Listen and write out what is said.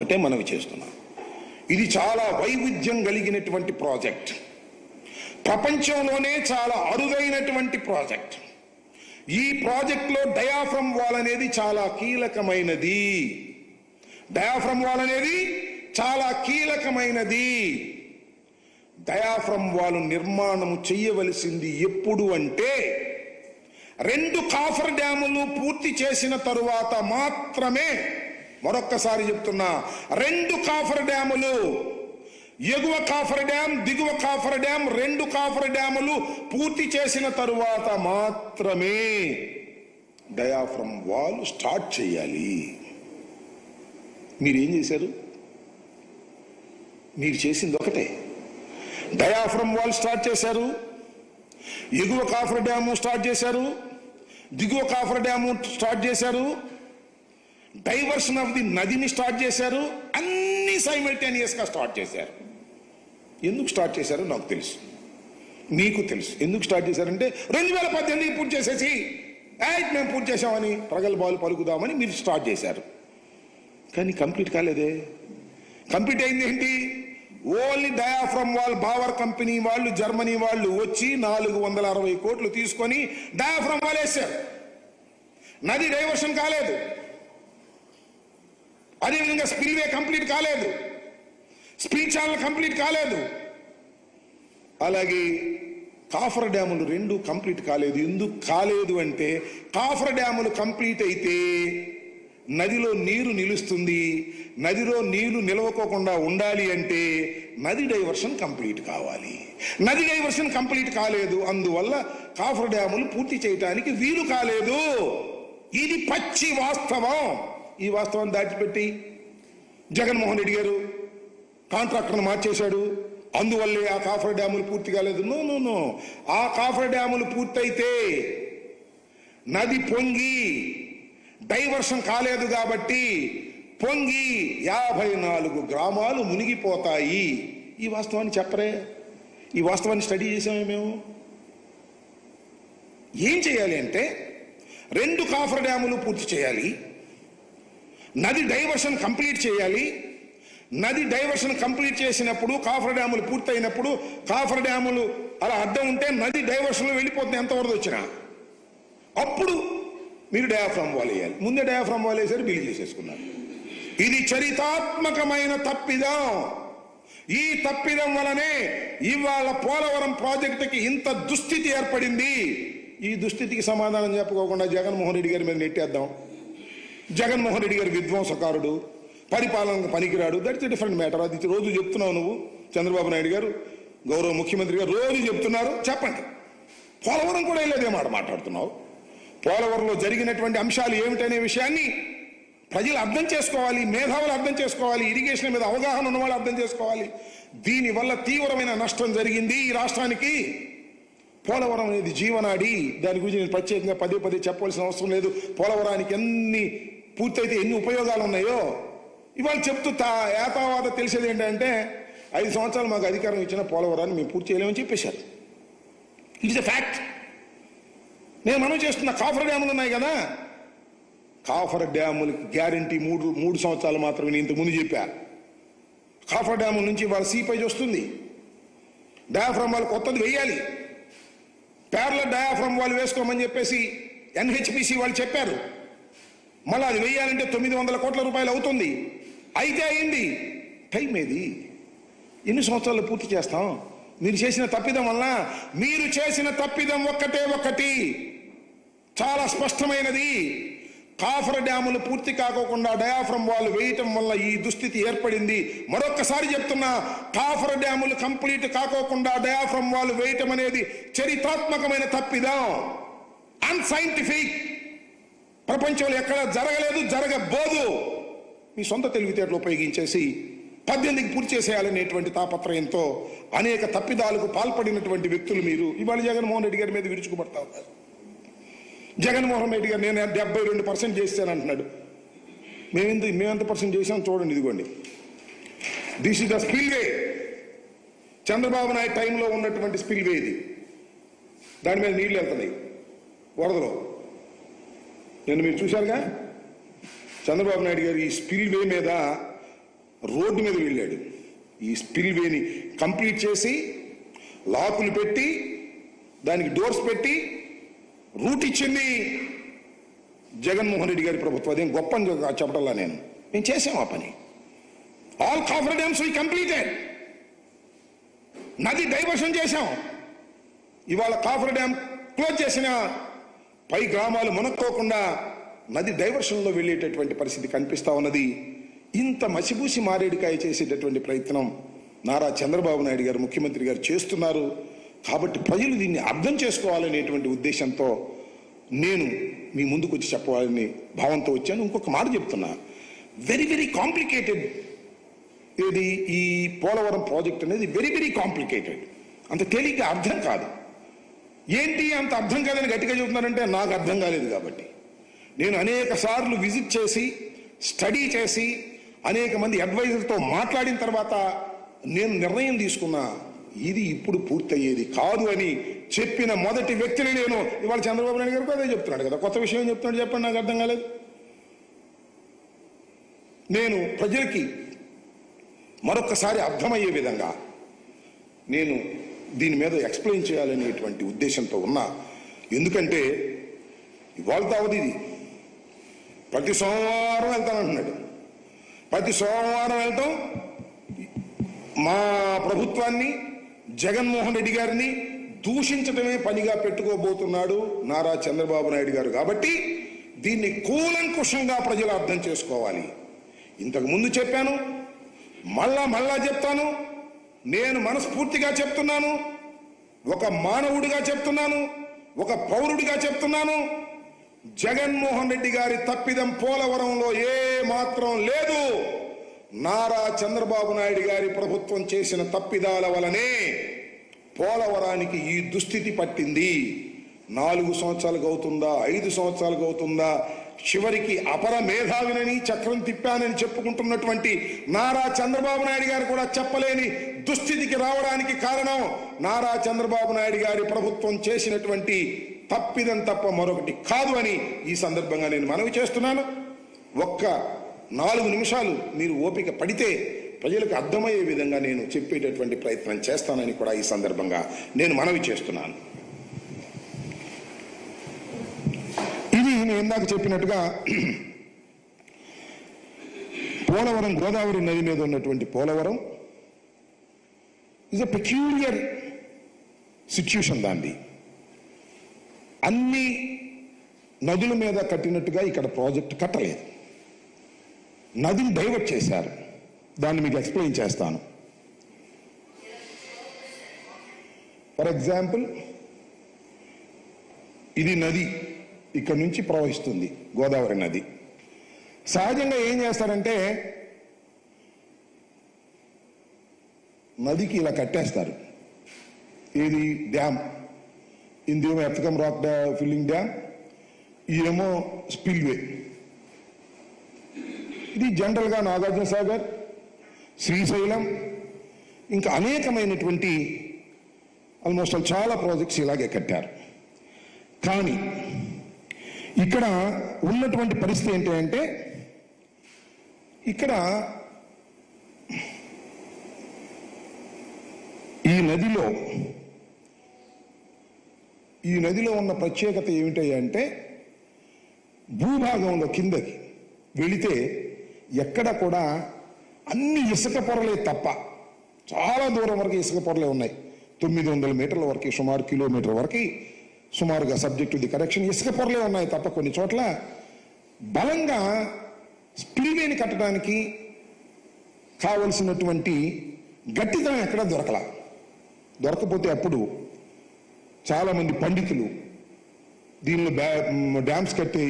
అంటే మనవి చేస్తున్నాం. ఇది చాలా వైవిధ్యం కలిగినటువంటి ప్రాజెక్ట్, ప్రపంచంలోనే చాలా అరుదైనటువంటి ప్రాజెక్ట్. ఈ ప్రాజెక్ట్లో డయాఫ్రమ్ వాల్ అనేది చాలా కీలకమైనది. డయాఫ్రమ్ వాల్ అనేది చాలా కీలకమైనది. డయాఫ్రమ్ వాల్ నిర్మాణం చేయవలసింది ఎప్పుడు అంటే 2 కాఫర్ డ్యాములు పూర్తి చేసిన తరువాత మాత్రమే. మరొక్కసారి చెప్తున్నా, 2 కాఫర్ డ్యాములు, ఎగువ కాఫర్ డ్యామ్, దిగువ కాఫర్ డ్యామ్, 2 కాఫర్ డ్యాములు పూర్తి చేసిన తరువాత మాత్రమే డయాఫ్రమ్ వాల్ స్టార్ట్ చేయాలి. మీరేం చేశారు? మీరు చేసింది ఒకటే, డయాఫ్రమ్ వాల్ స్టార్ట్ చేశారు, ఎగువ కాఫర్ డ్యాము స్టార్ట్ చేశారు, దిగువ కాఫర్ డ్యాము స్టార్ట్ చేశారు, డైవర్షన్ ఆఫ్ ది నదిని స్టార్ట్ చేశారు. అన్ని సైమల్టేనియస్గా స్టార్ట్ చేశారు. ఎందుకు స్టార్ట్ చేశారో నాకు తెలుసు, మీకు తెలుసు. ఎందుకు స్టార్ట్ చేశారంటే 2018 పూర్తి చేసేసి మేము పూర్తి చేసామని ప్రగల్భాలు పలుకుదామని మీరు స్టార్ట్ చేశారు. కానీ కంప్లీట్ కాలేదే. కంప్లీట్ అయింది ఏంటి? Only diaphragm wall Bauer company వాళ్ళు, జర్మనీ వాళ్ళు వచ్చి 460 కోట్లు తీసుకొని డయాఫ్రమ్ వాల్ వేశారు. నది డైవర్షన్ కాలేదు. అదేవిధంగా స్పిల్వే కంప్లీట్ కాలేదు, స్పిల్ ఛానల్ కంప్లీట్ కాలేదు. అలాగే కాఫర్ డ్యాములు 2 కంప్లీట్ కాలేదు. ఎందుకు కాలేదు అంటే కాఫర్ డ్యాములు కంప్లీట్ అయితే నదిలో నీరు నిలుస్తుంది. నదిలో నీళ్లు నిలవకోకుండా ఉండాలి అంటే నది డైవర్షన్ కంప్లీట్ కావాలి. నది డైవర్షన్ కంప్లీట్ కాలేదు, అందువల్ల కాఫర్ డ్యాములు పూర్తి చేయడానికి వీలు కాలేదు. ఇది పచ్చి వాస్తవం. ఈ వాస్తవాన్ని దాచిపెట్టి జగన్మోహన్ రెడ్డి గారు కాంట్రాక్టర్ను మార్చేశాడు, అందువల్లే ఆ కాఫర్ డ్యాములు పూర్తి కాలేదు. నో, ఆ కాఫర్ డ్యాములు పూర్తయితే నది పొంగి డైవర్షన్ కాలేదు కాబట్టి పొంగి 54 గ్రామాలు మునిగిపోతాయి. ఈ వాస్తవాన్ని చెప్పరే? ఈ వాస్తవాన్ని స్టడీ చేసామే మేము. ఏం చేయాలి అంటే 2 కాఫర్ డ్యాములు పూర్తి చేయాలి, నది డైవర్షన్ కంప్లీట్ చేయాలి. నది డైవర్షన్ కంప్లీట్ చేసినప్పుడు కాఫర్ డ్యాములు పూర్తయినప్పుడు, కాఫర్ డ్యాములు అలా అడ్డం ఉంటే నది డైవర్షన్లో వెళ్ళిపోతుంది ఎంతవరకు వచ్చినా. అప్పుడు మీరు డయాఫ్రమ్ వాల్ వేయాలి. ముందే డయాఫ్రమ్ వాల్ వేసారు, బిల్లు చేసేసుకున్నారు. ఇది చరితాత్మకమైన తప్పిదం. ఈ తప్పిదం వలనే ఇవాళ పోలవరం ప్రాజెక్టుకి ఇంత దుస్థితి ఏర్పడింది. ఈ దుస్థితికి సమాధానం చెప్పుకోకుండా జగన్మోహన్ రెడ్డి గారి మీద నెట్టేద్దాం. జగన్మోహన్ రెడ్డి గారి విధ్వంసకారుడు, పరిపాలనకు పనికిరాడు. That's a different matter. అది రోజు చెప్తున్నావు నువ్వు, చంద్రబాబు నాయుడు గారు, గౌరవ ముఖ్యమంత్రి గారు రోజు చెప్తున్నారు. చెప్పండి, పోలవరం కూడా వెళ్ళేదే మాట మాట్లాడుతున్నావు. పోలవరంలో జరిగినటువంటి అంశాలు ఏమిటనే విషయాన్ని ప్రజలు అర్థం చేసుకోవాలి, మేధావులు అర్థం చేసుకోవాలి, ఇరిగేషన్ మీద అవగాహన ఉన్న వాళ్ళు అర్థం చేసుకోవాలి. దీనివల్ల తీవ్రమైన నష్టం జరిగింది ఈ రాష్ట్రానికి. పోలవరం అనేది జీవనాడి. దాని గురించి నేను ప్రత్యేకంగా పదే చెప్పవలసిన అవసరం లేదు. పోలవరానికి ఎన్ని పూర్తయితే ఎన్ని ఉపయోగాలు ఉన్నాయో ఇవాళ చెప్తూ ఏతావాత తెలిసేది ఏంటంటే 5 సంవత్సరాలు మాకు అధికారం ఇచ్చిన పోలవరాన్ని మేము పూర్తి చేయలేమని చెప్పేశారు. It's a fact. నేను మనం చేస్తున్న కాఫర్ డ్యాములు ఉన్నాయి కదా, కాఫర్ డ్యాములకి గ్యారంటీ 3 సంవత్సరాలు మాత్రమే. నేను ఇంతకుముందు చెప్పా, కాఫర్ డ్యాముల నుంచి వాళ్ళ సీపేజ్ వస్తుంది. డయాఫ్రమ్ వాల్ కొత్తది వేయాలి. ప్యారలల్ డయాఫ్రమ్ వాల్ వేసుకోమని చెప్పేసి NHPC వాళ్ళు చెప్పారు. మళ్ళీ అది వేయాలంటే 900 కోట్ల రూపాయలు అవుతుంది. అయితే అయింది. టైం ఏది? ఎన్ని సంవత్సరాలు పూర్తి చేస్తాం? మీరు చేసిన తప్పిదం వల్ల, మీరు చేసిన తప్పిదం ఒక్కటి చాలా స్పష్టమైనది. కాఫర్ డ్యాములు పూర్తి కాకోకుండా డయాఫ్రమ్ వాల్ వేయటం వల్ల ఈ దుస్థితి ఏర్పడింది. మరొక్కసారి చెప్తున్నా, కాఫర్ డ్యాములు కంప్లీట్ కాకోకుండా డయాఫ్రమ్ వాల్ వేయటం అనేది చరిత్రాత్మకమైన తప్పిదం, అన్సైంటిఫిక్. ప్రపంచంలో ఎక్కడ జరగలేదు, జరగబోదు. మీ సొంత తెలివితేటలు ఉపయోగించేసి 18కి పూర్తి చేసేయాలనేటువంటి తాపత్రయంతో అనేక తప్పిదాలకు పాల్పడినటువంటి వ్యక్తులు మీరు ఇవాళ జగన్మోహన్ రెడ్డి గారి మీద విరుచుకుపడతా ఉన్నారు. జగన్మోహన్ రెడ్డి గారు నేను 72% చేశాను అంటున్నాడు. మేమెంత పర్సెంట్ చేసాం చూడండి, ఇదిగోండి. This is the spillway. Chandrababu Naidu టైంలో ఉన్నటువంటి స్పిల్వే ఇది. దాని మీద నీళ్లు వెళ్తున్నాయి వరదలో. నేను మీరు చూశారుగా, చంద్రబాబు నాయుడు గారు ఈ స్పిల్వే మీద రోడ్డు మీద వెళ్ళాడు. ఈ స్పిల్వేని కంప్లీట్ చేసి లాకులు పెట్టి దానికి డోర్స్ పెట్టి రూట్ ఇచ్చింది జగన్మోహన్ రెడ్డి గారి ప్రభుత్వం. అదేం గొప్ప చెప్పటల్లా మేము చేసాం ఆ పని. ఆల్ కాఫర్ డ్యామ్స్ వి కంప్లీటెడ్. నది డైవర్షన్ చేశాం. ఇవాళ కాఫర్ డ్యామ్ క్లోజ్ చేసిన పై గ్రామాలు మునక్కోకుండా నది డైవర్షన్లో వెళ్ళేటటువంటి పరిస్థితి కనిపిస్తా ఉన్నది. ఇంత మసిబూసి మారేడికాయ చేసేటటువంటి ప్రయత్నం నారా చంద్రబాబు నాయుడు గారు ముఖ్యమంత్రి గారు చేస్తున్నారు. కాబట్టి ప్రజలు దీన్ని అర్థం చేసుకోవాలనేటువంటి ఉద్దేశంతో నేను మీ ముందుకు వచ్చి చెప్పాలని భావంతో వచ్చాను. ఇంకొక మాట చెప్తున్నా, వెరీ వెరీ కాంప్లికేటెడ్. ఇది ఈ పోలవరం ప్రాజెక్ట్ అనేది వెరీ వెరీ కాంప్లికేటెడ్. అంత తేలిగ్గా అర్థం కాదు. ఏంటి అంత అర్థం కాదని గట్టిగా చెబుతున్నారంటే నాకు అర్థం కాలేదు. కాబట్టి నేను అనేక సార్లు విజిట్ చేసి స్టడీ చేసి అనేక మంది అడ్వైజర్తో మాట్లాడిన తర్వాత నేను నిర్ణయం తీసుకున్నా, ఇది ఇప్పుడు పూర్తయ్యేది కాదు అని చెప్పిన మొదటి వ్యక్తిని నేను. ఇవాళ చంద్రబాబు నాయుడు గారు అదే చెప్తున్నాడు కదా, కొత్త విషయం చెప్తున్నాడు. చెప్పండి, నాకు అర్థం కాలేదు. నేను ప్రజలకి మరొకసారి అర్థమయ్యే విధంగా నేను దీని మీద ఎక్స్ప్లెయిన్ చేయాలనేటువంటి ఉద్దేశంతో ఉన్నా. ఎందుకంటే ఇవాళ అవధిది ప్రతి సోమవారం వెళ్తానంటున్నాడు. ప్రతి సోమవారం వెళ్తాం మా ప్రభుత్వాన్ని, జగన్మోహన్ రెడ్డి గారిని దూషించడమే పనిగా పెట్టుకోబోతున్నాడు నారా చంద్రబాబు నాయుడు గారు. కాబట్టి దీన్ని కూలంకుషంగా ప్రజలు అర్థం చేసుకోవాలి. ఇంతకు ముందు చెప్పాను, మళ్ళా చెప్తాను. నేను మనస్ఫూర్తిగా చెప్తున్నాను, ఒక మానవుడిగా చెప్తున్నాను, ఒక పౌరుడిగా చెప్తున్నాను. జగన్మోహన్ రెడ్డి గారి తప్పిదం పోలవరంలో ఏ మాత్రం లేదు. నారా చంద్రబాబు నాయుడు గారి ప్రభుత్వం చేసిన తప్పిదాల వలనే పోలవరానికి ఈ దుస్థితి పట్టింది. 4 సంవత్సరాలకు అవుతుందా, 5 సంవత్సరాలకు అవుతుందా, చివరికి అపర మేధావినని చక్రం తిప్పానని చెప్పుకుంటున్నటువంటి నారా చంద్రబాబు నాయుడు గారు కూడా చెప్పలేని దుస్థితికి రావడానికి కారణం నారా చంద్రబాబు నాయుడు గారి ప్రభుత్వం చేసినటువంటి తప్పిదం తప్ప మరొకటి కాదు అని ఈ సందర్భంగా నేను మనవి చేస్తున్నాను. ఒక్క 4 నిమిషాలు మీరు ఓపిక పడితే ప్రజలకు అర్థమయ్యే విధంగా నేను చెప్పేటటువంటి ప్రయత్నం చేస్తానని కూడా ఈ సందర్భంగా నేను మనవి చేస్తున్నాను. ఇది నేను ఇందాక చెప్పినట్టుగా పోలవరం, గోదావరి నది మీద ఉన్నటువంటి Polavaram is a peculiar situation. దాన్ని అన్ని నదుల మీద కట్టినట్టుగా ఇక్కడ ప్రాజెక్ట్ కట్టలేదు. నదిని డైవర్ట్ చేశారు. దాన్ని మీకు ఎక్స్ప్లెయిన్ చేస్తాను. ఫర్ ఎగ్జాంపుల్, ఇది నది ఇక్కడ నుంచి ప్రవహిస్తుంది, గోదావరి నది. సహజంగా ఏం చేస్తారంటే నదికి ఇలా కట్టేస్తారు. ఇది డ్యామ్, ఇందేమో ఎర్త్కమ్ రాక్ ఫిల్లింగ్ డ్యామ్, ఇదేమో స్పిల్వే. ఇది జనరల్గా నాగార్జున సాగర్, శ్రీశైలం, ఇంకా అనేకమైనటువంటి ఆల్మోస్ట్ చాలా ప్రాజెక్ట్స్ ఇలాగే కట్టారు. కానీ ఇక్కడ ఉన్నటువంటి పరిస్థితి ఏంటి అంటే, ఇక్కడ ఈ నదిలో ఉన్న ప్రత్యేకత ఏమిటంటే, భూభాగంలో కిందకి వెళితే ఎక్కడ కూడా అన్ని ఇసుక పొరలే తప్ప, చాలా దూరం వరకు ఇసుక పొరలే ఉన్నాయి. 900 మీటర్ల వరకు, సుమారు కిలోమీటర్ వరకు సుమారుగా, సబ్జెక్ట్ టు ది కరెక్షన్, ఇసుక పొరలే ఉన్నాయి తప్ప కొన్ని చోట్ల బలంగా స్పిల్వేని కట్టడానికి కావలసినటువంటి గట్టిదనం ఎక్కడ దొరకపోతే అప్పుడు చాలామంది పండితులు దీనిలో డ్యామ్స్ కట్టే